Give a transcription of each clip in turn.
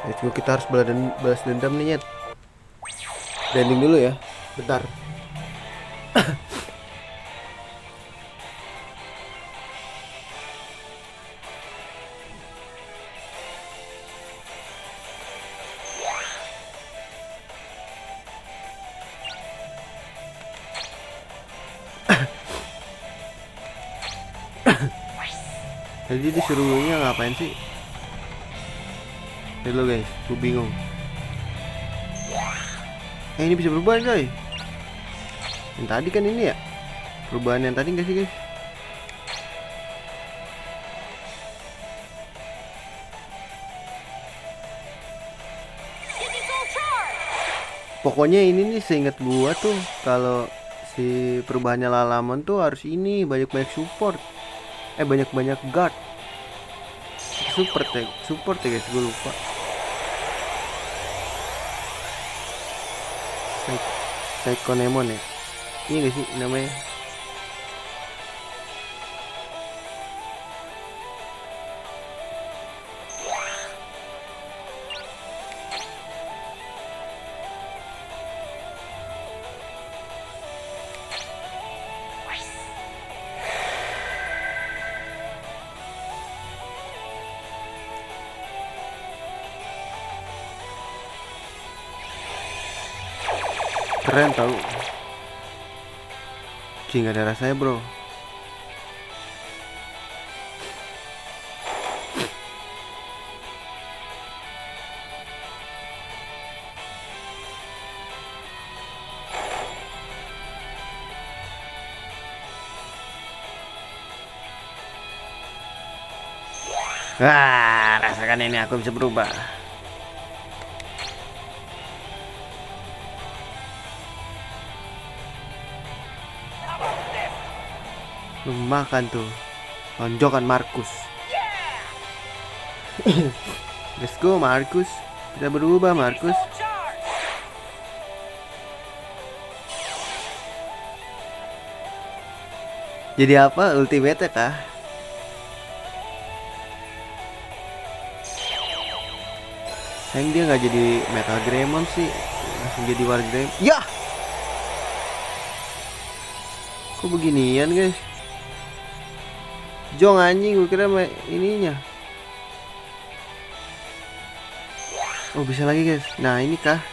Let's go, kita harus balas dendam nih, Nyet. Branding dulu ya. Bentar. Tadi disuruhnya ngapain sih? Hello guys, gue bingung. Ini bisa berubah coy. Yang tadi kan ini ya. Perubahan yang tadi enggak sih guys? Pokoknya ini nih seingat gua tuh kalau si perubahannya Lalamon tuh harus ini banyak-banyak support. Banyak-banyak guard. Support ya guys, gue lupa. Psychonemon ya. Ini gak sih namanya? Keren tau. Cing, gak ada rasanya bro. Wah, rasakan ini, aku bisa berubah. Lu makan tuh tonjokan Markus. Let's go Markus. Kita berubah Markus. Jadi apa? Ultimate kah? Sayang dia nggak jadi Metal Greymon sih, langsung jadi War Greymon. Ya! Kok beginian guys? Jong anjing, gue kira ininya. Oh bisa lagi guys. Nah ini kah?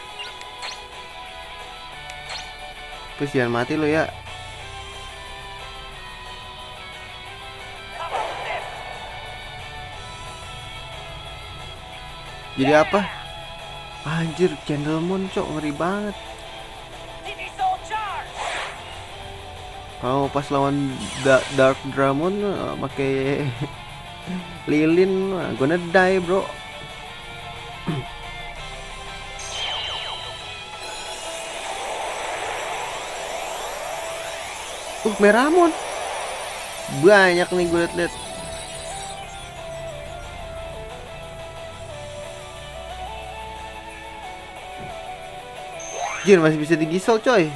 Terus jangan mati lo ya. Jadi apa? Anjir, Candlemon cok, ngeri banget. Kalau pas lawan Dark Dramon pakai lilin, gonna die bro. Meramon banyak nih gue liat. Jir, masih bisa digisol coy.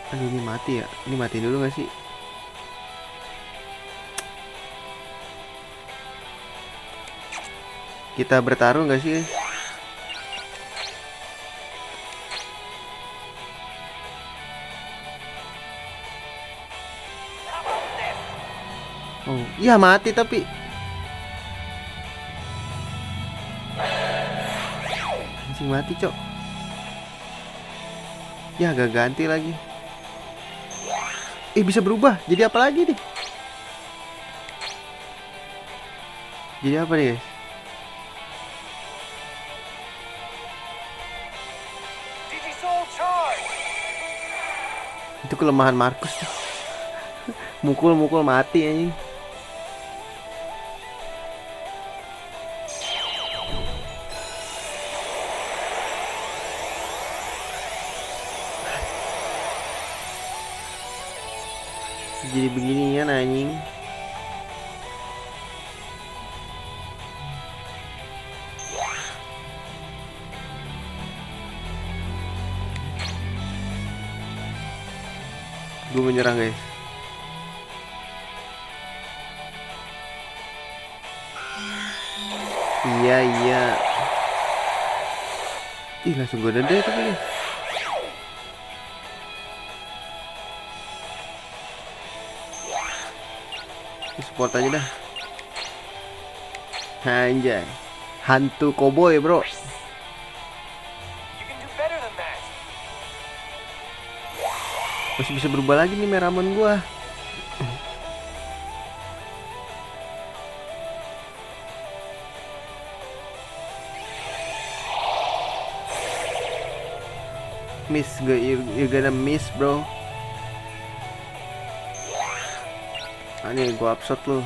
Aduh, ini mati ya. Ini mati dulu gak sih? Kita bertarung gak sih? Oh, iya mati tapi. Anjing mati, cok. Ya gak ganti lagi. Bisa berubah. Jadi apa lagi nih? Jadi apa nih guys? Itu kelemahan Markus tuh. Mukul mati anjing. Jadi beginian anjing. Gue menyerang guys. Iya iya. Ih langsung gue dede tapi guys. Support aja dah. Anjay. Hantu koboi bro. Masih bisa berubah lagi nih Meramon gua. Miss gue, you gonna miss bro. Nih gua upshot lu.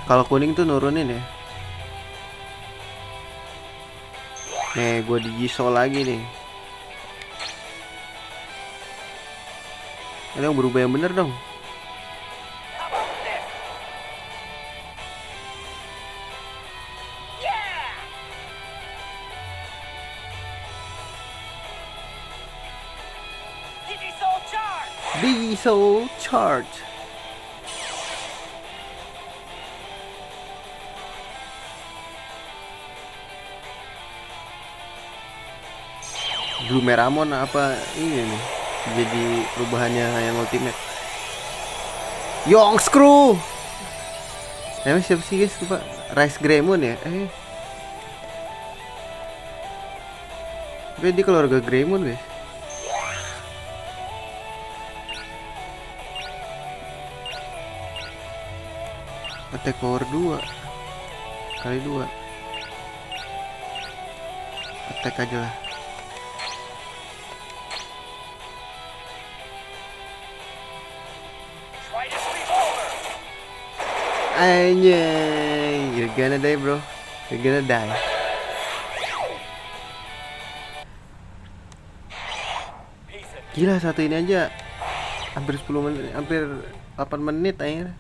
Kalau kuning tuh nurunin ya. Nih gue di Jisoo lagi nih. Ini yang berubah yang bener dong. Jisoo charge. Blue Meramon apa ini nih? Jadi perubahannya yang ultimate. Young Screw. Emang siapa sih guys? Lupa. Rice Greymon ya? Tapi dia keluarga Greymon guys. Attack power 2 kali 2. Attack aja lah. Anjay, you're gonna die bro. You're gonna die. Gila satu ini aja hampir 10 menit, hampir 8 menit akhirnya.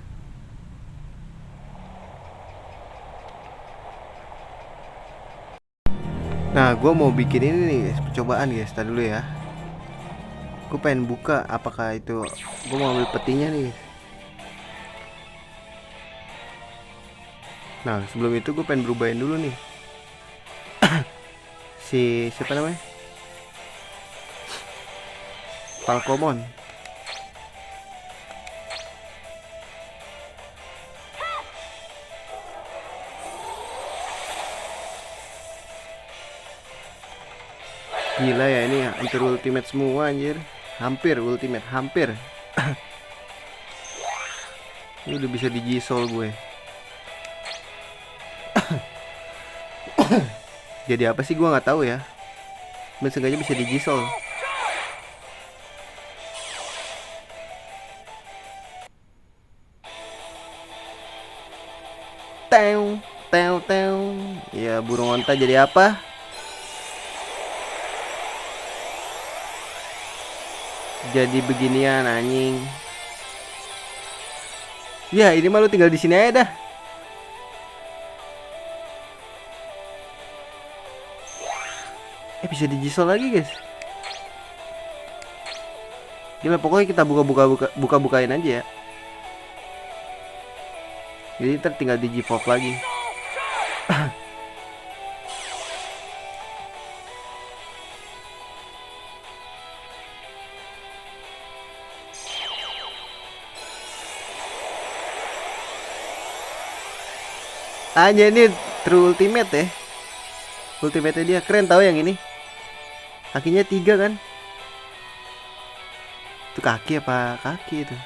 Nah, gue mau bikin ini nih guys, percobaan guys. Tadi dulu ya. Gue pengen buka apakah itu. Gue mau ambil petinya nih. Nah, sebelum itu gue pengen berubahin dulu nih. Si siapa namanya? Falcomon. Gila ya ini ya, hampir ultimate semua anjir. Hampir ultimate, hampir. Ini udah bisa digisol gue. Jadi apa sih gue nggak tahu ya. Men sengaja bisa digisol. Tew, tew, tew. Ya burung onta jadi apa? Jadi beginian anjing. Ya ini mah lu tinggal di sini aja dah. Bisa digisol lagi guys. Gila pokoknya kita buka-bukain aja ya. Jadi ntar tinggal di G-Pop lagi. Hanya ini true ultimate ya. Ultimate dia keren tau yang ini. Kakinya 3 kan. Itu kaki apa kaki itu?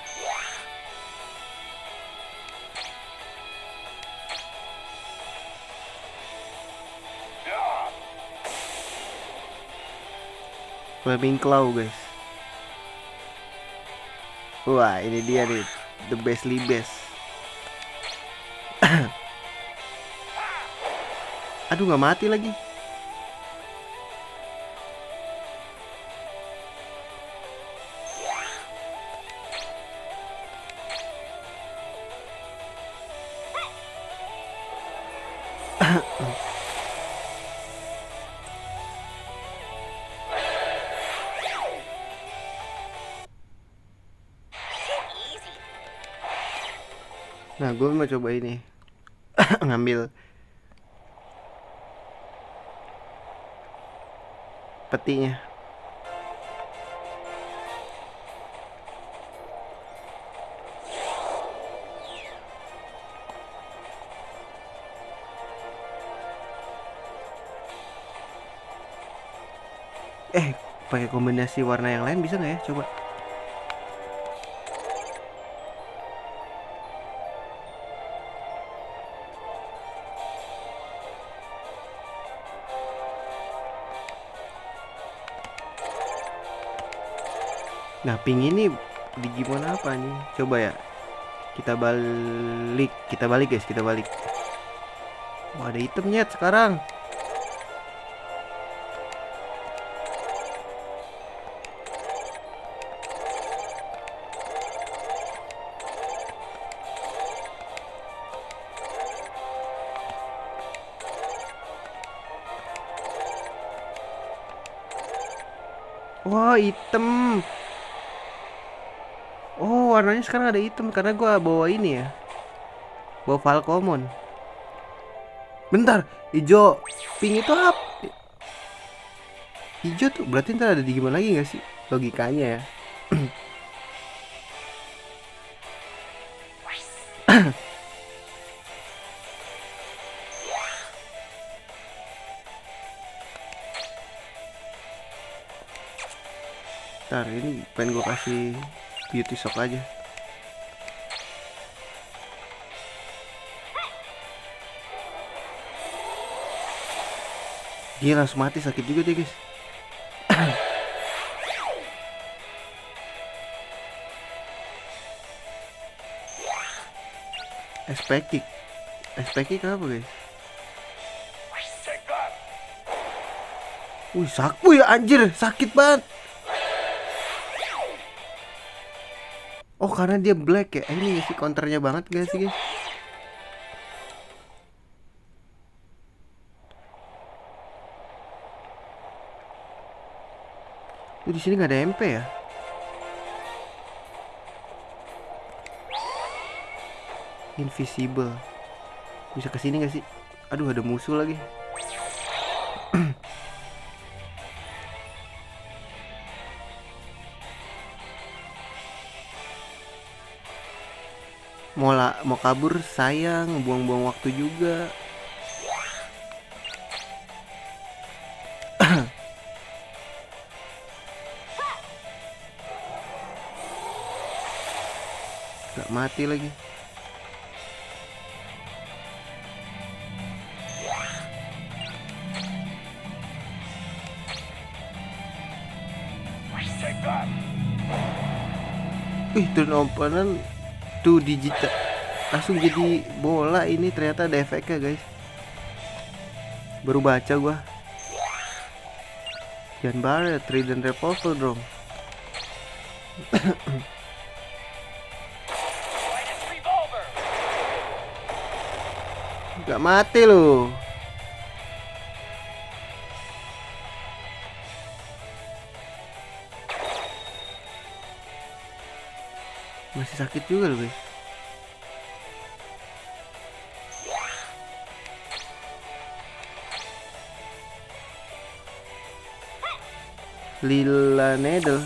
Flaming Claw guys. Wah ini dia nih. The bestly best. Aduh nggak mati lagi. Nah, gue mau coba ini. Ngambil petinya. Pakai kombinasi warna yang lain bisa nggak ya? Coba. Nah, pink ini di gimana apa nih? Coba ya. Kita balik guys, kita balik. Wah, ada itemnya sekarang. Wah, item. Oh, warnanya sekarang ada item karena gua bawa ini ya. Bawa Falcomon. Bentar, hijau, pink itu apa? Hijau tuh berarti ntar ada di gimana lagi nggak sih? Logikanya ya. Ntar ini pengen gue kasih beauty shock aja. Dia langsung mati, sakit juga deh guys. Expected. Expected apa guys? Wih, sakpu ya anjir, sakit banget. Oh, karena dia black ya. Ini gak sih counternya banget gak sih guys? Tuh di sini nggak ada MP ya? Invisible. Bisa kesini gak sih? Aduh, ada musuh lagi. Mau kabur sayang, buang-buang waktu juga. Gak mati lagi. Turn opponent 2 digital. Langsung jadi bola ini, ternyata ada efeknya guys. Baru baca gua. Jangan baret, Trident Revolver dong. Gak mati loh. Masih sakit juga loh guys. Lila Needle.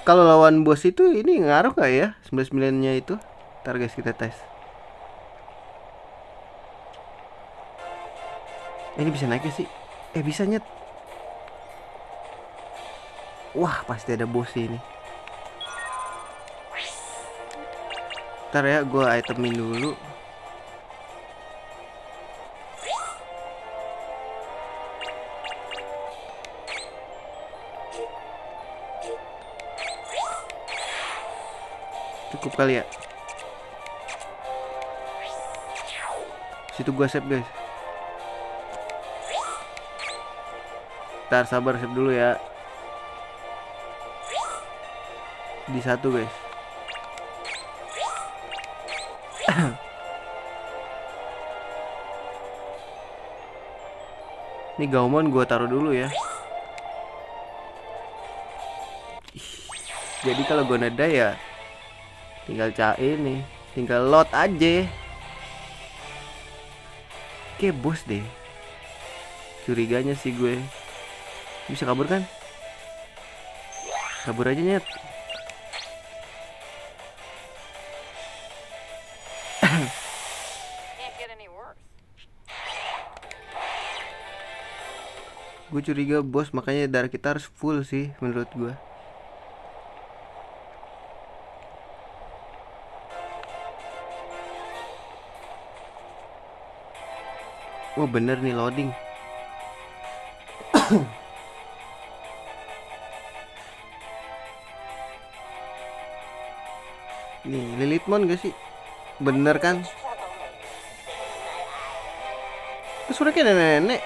Kalau lawan bos itu ini ngaruh gak ya 99 nya itu? Ntar guys kita tes. Ini bisa naik sih? Bisa nyet. Wah, pasti ada bos ini. Ntar ya, gue itemin dulu. Cukup kali ya. Situ gue save guys. Ntar sabar, save dulu ya. Di satu guys. Ini Gaumon gua taruh dulu ya. Jadi kalau gua neda ya tinggal ini, tinggal load aja. Oke bos deh. Curiganya sih gue. Bisa kabur kan? Kabur aja nyet. Gue curiga bos, makanya darah kita harus full sih menurut gue. Oh bener nih loading. Nih Lilithmon gak sih? Bener kan? Itu suara kayak nenek-nenek.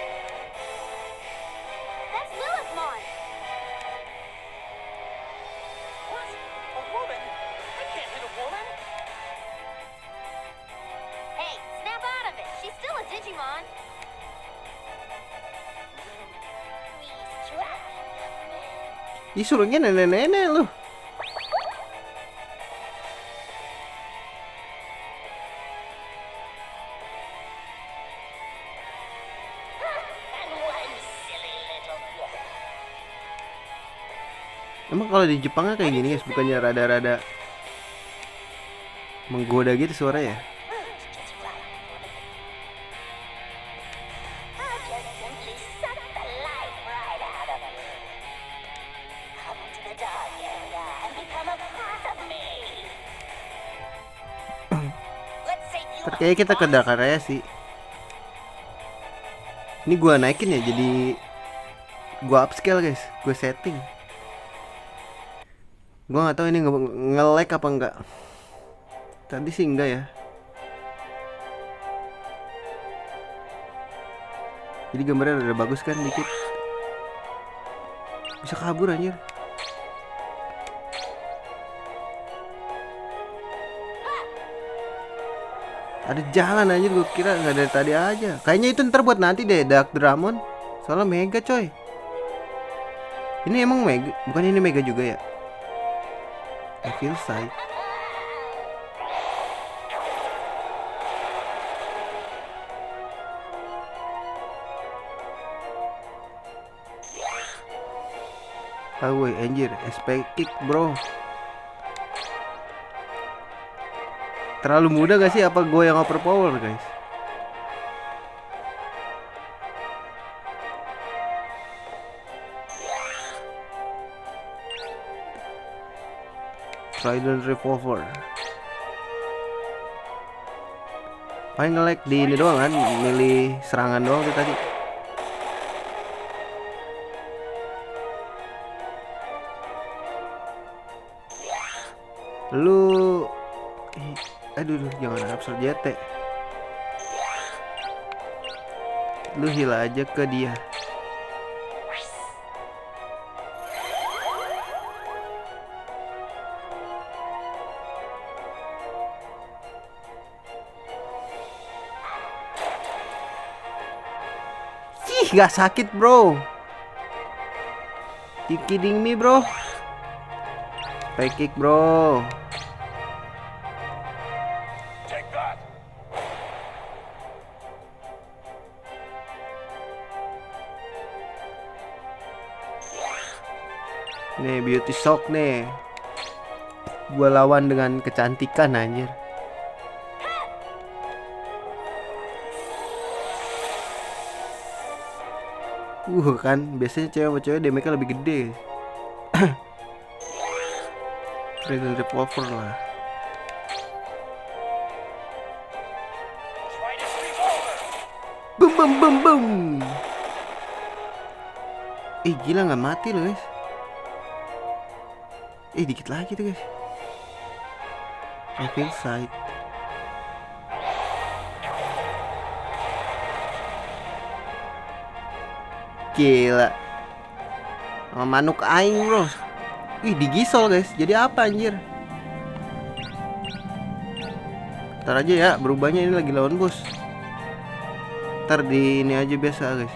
Ih suruhnya nenek-nenek loh. Emang kalau di Jepangnya kayak gini guys, bukannya rada-rada menggoda gitu suara ya? Kayaknya kita ke Dakaraya sih. Ini gua naikin ya, jadi gua upscale guys, gua setting. Gua nggak tahu ini nge-lag apa enggak. Tadi sih enggak ya. Jadi gambarnya udah bagus kan dikit. Bisa kabur anjir. Ada jalan anjir, gue kira nggak dari tadi aja. Kayaknya itu ntar buat nanti deh, Dark Dramon. Soalnya mega coy. Ini emang mega, bukan ini mega juga ya? I feel sight. Ah woi anjir, SP kick bro. Terlalu mudah gak sih, apa gue yang overpower guys? Trident Revolver. Paling nge-lag di ini doang kan, milih serangan doang tuh tadi. Lu aduh jangan absurd JT. Lu heal aja ke dia. Ih gak sakit bro. You kidding me bro? Spike kick bro. Nih beauty shock nih. Gua lawan dengan kecantikan anjir. Kan biasanya cewek-cewek damage-nya lebih gede. Trident Revolver lah. Bum bum bum bum. Gila nggak mati loh guys. Dikit lagi tuh guys. I feel sight. Gila. Oh, manuk aing bro. Digisol guys. Jadi apa anjir? Ntar aja ya, berubahnya ini lagi lawan bos. Ntar di ini aja biasa guys.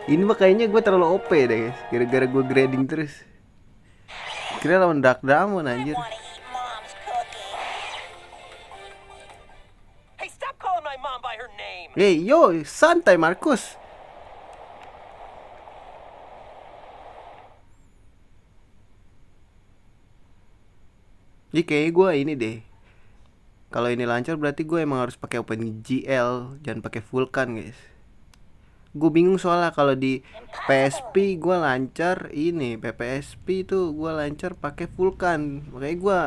Ini mah kayaknya gue terlalu OP deh guys. Gara-gara gue grading terus. Kira lawan Dark Dramon anjir. Hey, stop calling my mom by her name. Hey yo, santai Markus. Jadi kayaknya gue ini deh. Kalau ini lancar berarti gue emang harus pakai OpenGL, jangan pakai Vulkan guys. Gue bingung soalnya kalau di PSP gue lancar ini, PPSP itu gue lancar pakai Vulkan. Makanya gue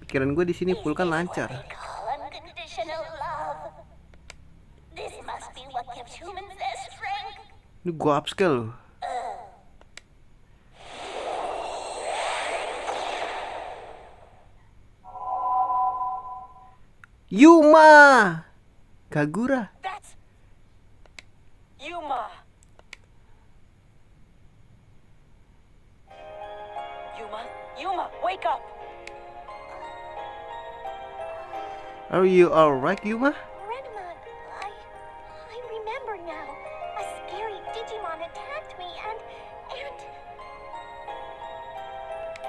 pikiran gue di sini Vulkan lancar. Ini gue upscale loh. Yuma Kagura. That's Yuma. Yuma, wake up. Are you alright, Yuma? Renamon, I remember now. A scary Digimon attacked me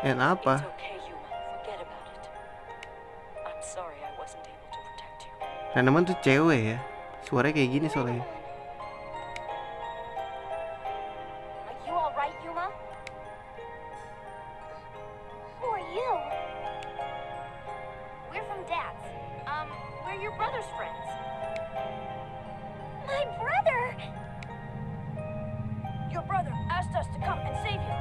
And apa? It's okay, Yuma. Forget about it. I'm sorry I wasn't able to protect you. Renamon tuh cewek ya. Suaranya kayak gini soalnya. Are you alright, Yuma? Who are you? We're from Dad's. We're your brother's friends. My brother! Your brother asked us to come and save you.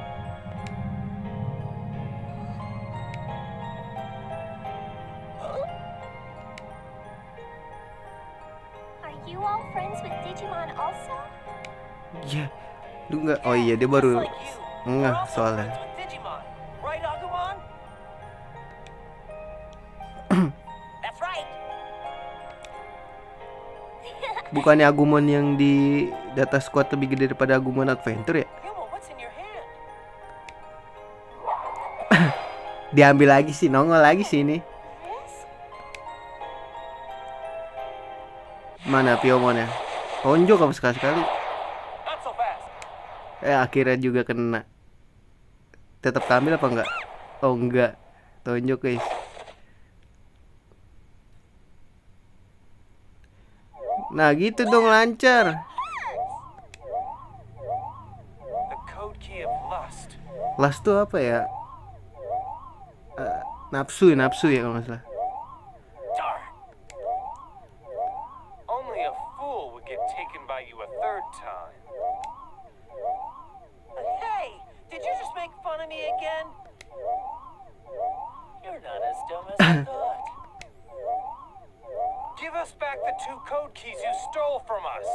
Are you all friends with Digimon also? Iya. Lu nggak? Oh iya dia baru Just like you. We're ngeh also soalnya. friends with Digimon. Right, Agumon? That's right. Bukannya Agumon yang di data squad lebih gede daripada Agumon Adventure ya? Yuma, what's in your hand? Diambil lagi sih, nongol lagi sih ini. This? Mana Piomonnya? Tonjok apa sekali-sekali? Not so fast. Akhirnya juga kena. Tetap tampil apa enggak? Oh enggak. Tonjok guys. Nah gitu dong lancar. The code key of lust. Last tuh apa ya? Nafsu ya kalau nggak salah. Darn. Only a fool would get taken by you a third time. Hey, did you just make fun of me again? You're not as dumb as I thought. Give us back the 2 code keys you stole from us.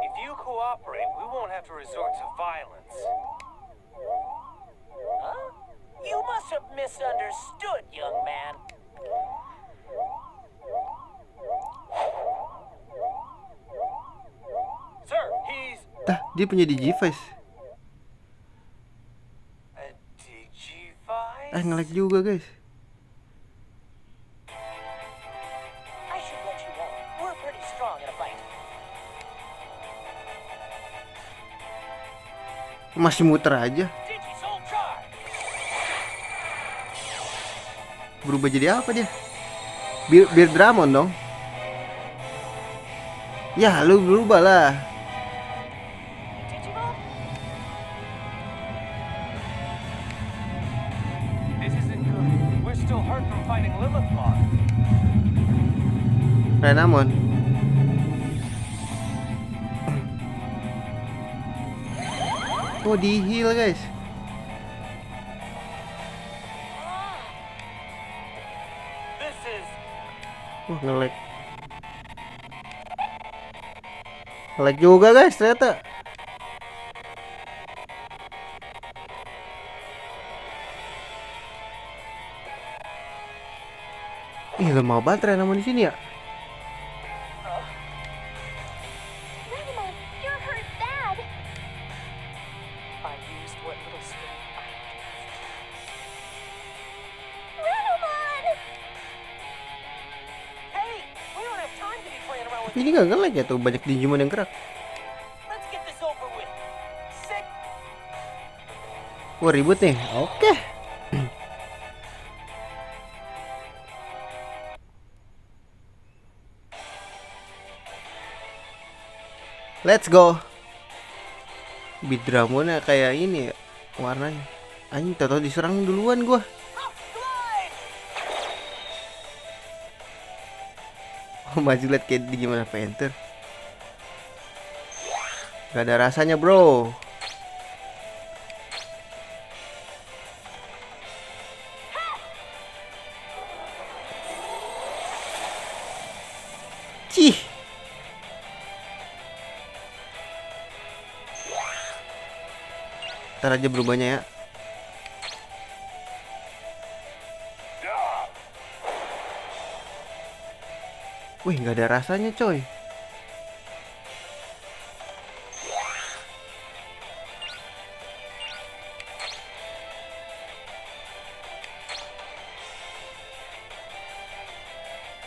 If you cooperate, we won't have to resort to violence. Huh? You must have misunderstood, young man. Sir, he's Tah, dia punya Digivice. a Digivice? Nge-lag juga guys. I should let you know, we're pretty strong in a fight. Masih muter aja. Digisoul charge! Berubah jadi apa dia? Bir Dramon dong. Ya lu berubah lah. Digimon? This isn't good. We're still hurt from fighting Lilithmon. Renamon. Oh di heal guys. This is... Wah nge-lag. Nge-lag juga guys ternyata. Ih lemah banget Renamon di sini ya. Renamon, you're hurt bad! I used what little strength I had. Renamon! Hey! We don't have time to be playing around with... Ini gak nge-lag ya tuh banyak Digimon yang gerak. Let's get this over with. Wah, ribut nih. Oke. Let's go. Bidramonnya kayak ini ya warnanya. Anjing, tau diserang duluan gua. Oh, maju liat kayak gimana Panther. Gak ada rasanya, bro. Cih. Ntar aja berubahnya ya. Wih, nggak ada rasanya, coy.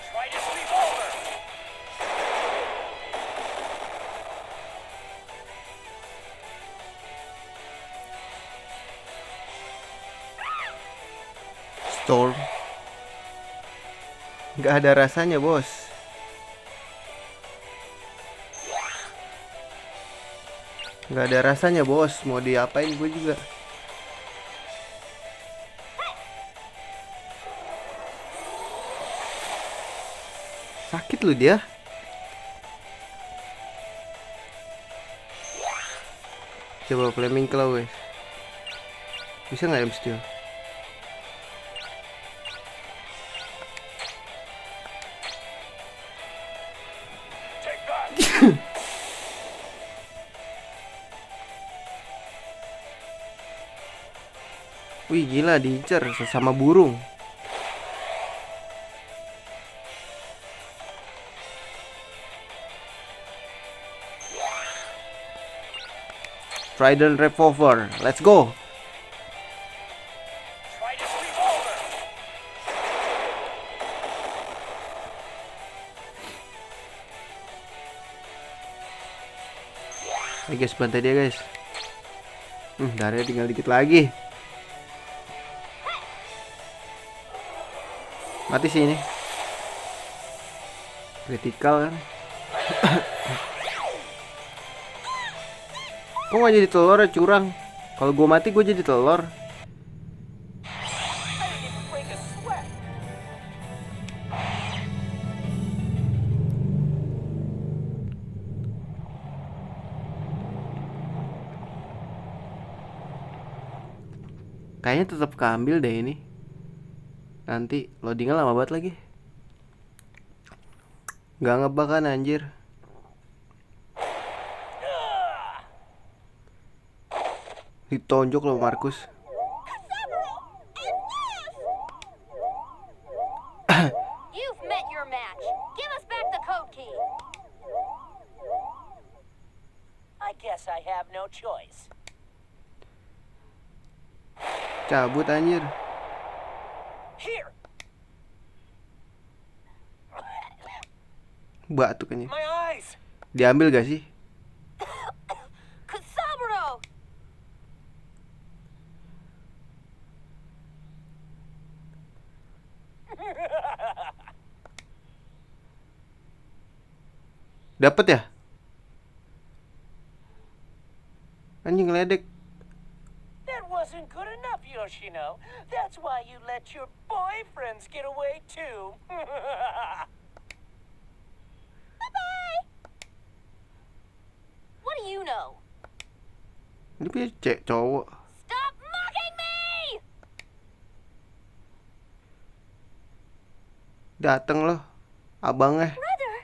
Try to sleep over. Storm. Nggak ada rasanya, bos. Nggak ada rasanya, bos. Mau diapain gue juga. Sakit lu dia. Coba Flaming Claw, guys. Bisa nggak M-Steel? Take that. Wih, gila, diincer sesama burung. Trident Revolver, let's go. Try to sleep over. Ayo guys, bantai dia guys. Darahnya tinggal dikit lagi. Mati sih ini. Critical kan. Kok gak jadi telur ya, curang. Kalau gue mati gue jadi telur. I didn't even break a sweat. Kayaknya tetap keambil deh ini. Nanti loadingnya lama banget lagi. Gak ngebug kan anjir. Ditonjok loh Markus. You've met your match. Give us back the code key. I guess I have no choice. Cabut anjir. Here, Batuk ini. my eyes. Diambil gak sih? Kasaburo! Dapat ya? Anjing ngeledek. That wasn't good enough, Yoshino. That's why you let your boyfriends get away too. Bye-bye! What do you know? Ini punya cowok. Stop mocking me! Dateng loh abangnya. Brother,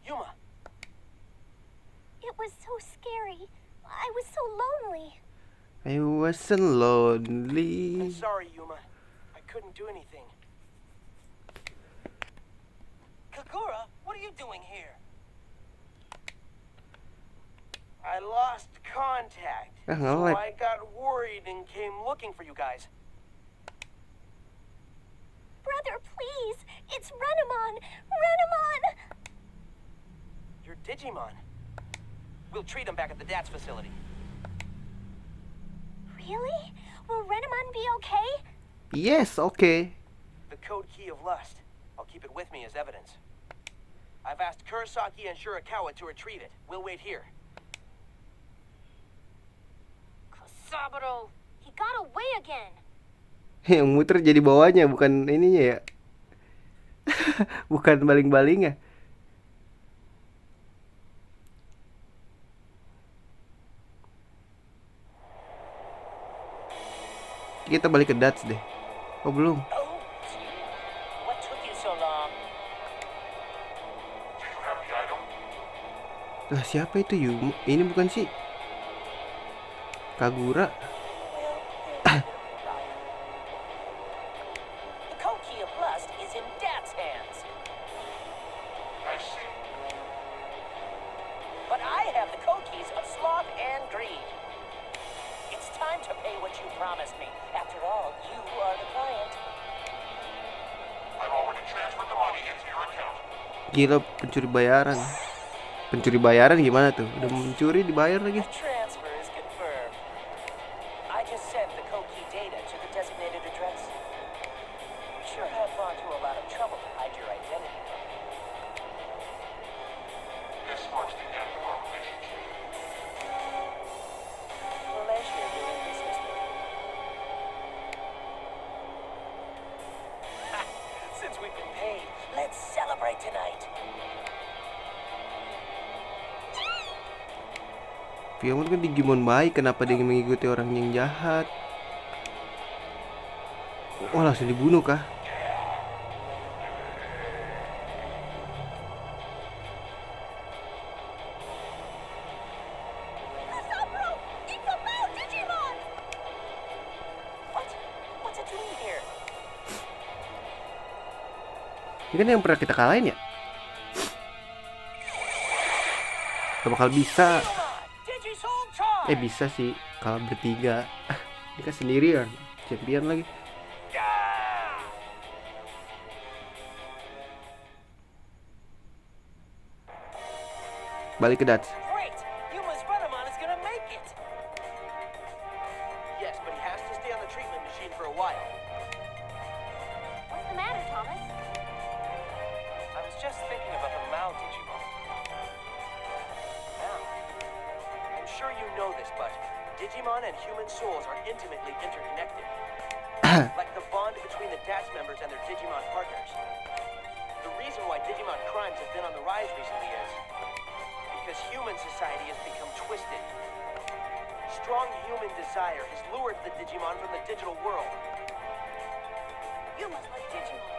Yuma, it was so scary. I was so lonely. I wasn't lonely. I'm sorry, Yuma. I couldn't do anything. Kagura, what are you doing here? I lost contact, so nge-lag. I got worried and came looking for you guys. Brother, please. It's Renamon. Renamon! You're Digimon. We'll treat him back at the DATS facility. Really? Will Renamon be okay? Yes, okay. The code key of lust. I'll keep it with me as evidence. I've asked Kurosaki and Shirakawa to retrieve it. We'll wait here. Saburo, he got away again. Yang muter jadi bawahnya, bukan ininya ya. Bukan baling-balingnya. Kita balik ke Dutch deh. Oh belum. Oh, what took you so long? Lah siapa itu Yumo? Ini bukan sih Kagura. The code key of lust is in Dad's hands. But I have the code keys of sloth and greed. It's time to pay what you promised me. After all, you are the client. I've already transferred the money into your account. Gila, pencuri bayaran. Pencuri bayaran gimana tuh? Udah mencuri dibayar lagi. The transfer is confirmed. I just sent the code key data to the designated address. You sure have gone to a lot of trouble to hide your identity. This marks the end of our relationship. Pleasure doing business with you. Ha! Since we've been paid, let's celebrate tonight. Fiamon kan Digimon baik, kenapa dia mengikuti orang yang jahat? Oh langsung dibunuh kah? Saburo, it's a Mao Digimon! What's it doing here? Ini kan yang pernah kita kalahin ya? Gak bakal bisa. Digisoul time! Bisa sih kalau bertiga. Ini kan sendirian, champion lagi. Ah! Balik ke Dutch. Great! Yuma's Renamon is gonna make it! Yes, but he has to stay on the treatment machine for a while. What's the matter, Thomas? I was just thinking about the Mao Digimon. Now, I'm sure you know this, but Digimon and human souls are intimately interconnected. Like the bond between the DATS members and their Digimon partners. The reason why Digimon crimes have been on the rise recently is because human society has become twisted. Strong human desire has lured the Digimon from the digital world. You must like Digimon.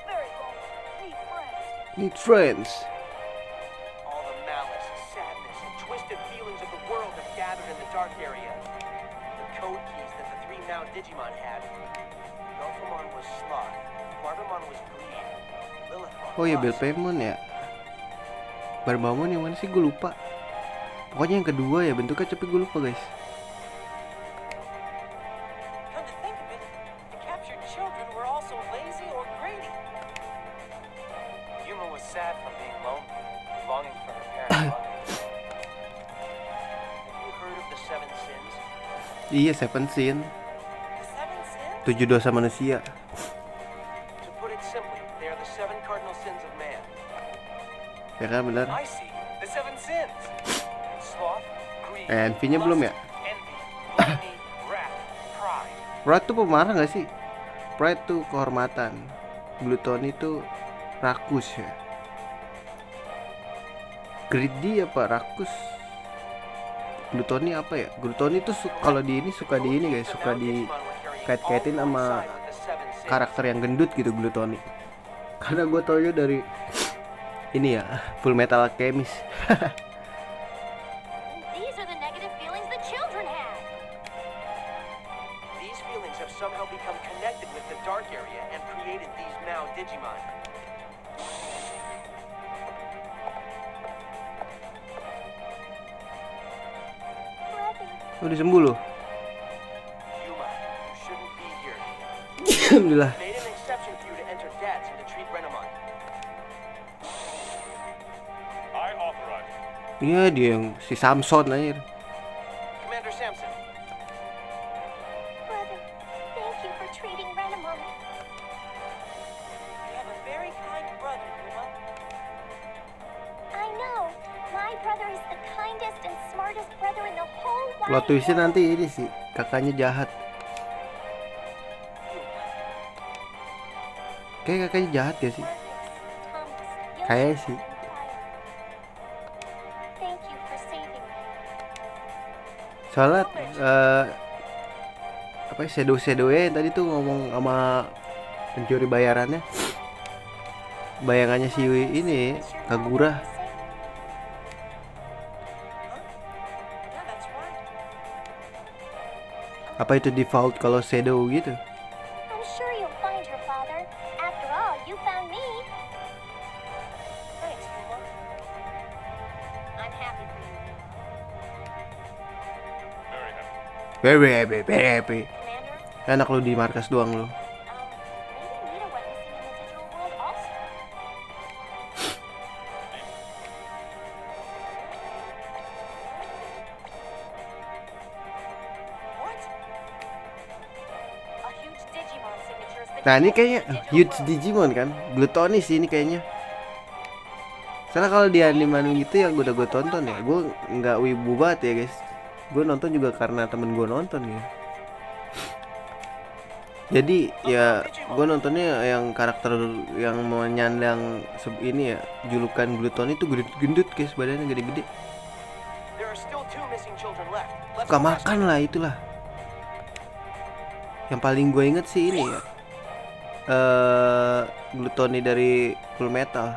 Very well. Be friends. Need friends. All the malice, sadness, and twisted feelings of the world have gathered in the dark area. The code keys that the three Mao Digimon had. Belphemon was sloth, Barbamon was greed, Lilithmon Oh ya lust. Belpemon ya. Barbamon yang mana sih gue lupa. Pokoknya yang kedua ya bentuknya, tapi gue lupa guys. Come to think of it, the captured children were also lazy or greedy. Yuma was sad from being lonely, longing for her parents' love. Have you heard of the Seven Sins? Iya, Seven Sin. The Seven Sins? 7 dosa manusia. To put it simply, they are the seven cardinal sins of man. Ya kan benar. I see. The seven sins. Sloth, greed, Envy-nya belum ya? envy, gluttony, wrath, pride. Pride tuh pemarah gak sih? Pride tuh kehormatan. Gluttony tuh rakus ya. Greedy apa rakus? Gluttony apa ya? Gluttony tuh kalau di ini suka di ini guys, suka di kait-kaitin sama karakter yang gendut gitu Gluttony. Karena gue taunya dari ini ya, Full Metal Alchemist. These are the negative feelings the children had. These feelings have somehow become connected with the dark area and created these Mao Digimon. Brother. Udah sembuh loh. Yuma, you shouldn't be here. Alhamdulillah. Made an exception for you to enter DATS and to treat Renamon. I authorize. Iya dia yang si Samson aja. Commander Samson, You have a very kind brother, Yuma. I know. My brother is the kindest and smartest brother in the whole Plot wide twistnya world. nanti ini sih, kakaknya jahat. Kayak kakaknya jahat ya sih. Thomas, Kayak Yoshi, sih. and Fire. Thank you for saving me. Soalnya apa ya, shadow yang tadi tuh ngomong sama pencuri bayarannya. Bayangannya si ini Kagura. Yeah, that's right. Apa itu default kalau shadow gitu? I'm sure you'll find her, Father. After all, you found me. Thanks, Yuma. I'm happy for you, Yuma. Very happy. Very happy. Commander, Enak lu di markas doang lu. maybe Nita went missing in the digital world also. What? A huge Digimon signature has been Nah ini detected kayaknya in the digital huge world. Digimon kan, Glutonis ini kayaknya. Soalnya kalau di anime gitu yang udah gue tonton ya, gue nggak wibu banget ya guys. Gue nonton juga karena temen gue nonton ya. Jadi ya gue nontonnya yang karakter yang menyandang ini ya, julukan Gluton itu gendut guys, badannya gede-gede. There are still 2 missing children left. Let's Suka go rescue makan lah itulah. Yang paling gue inget sih ini ya, Glutoni dari Full Metal.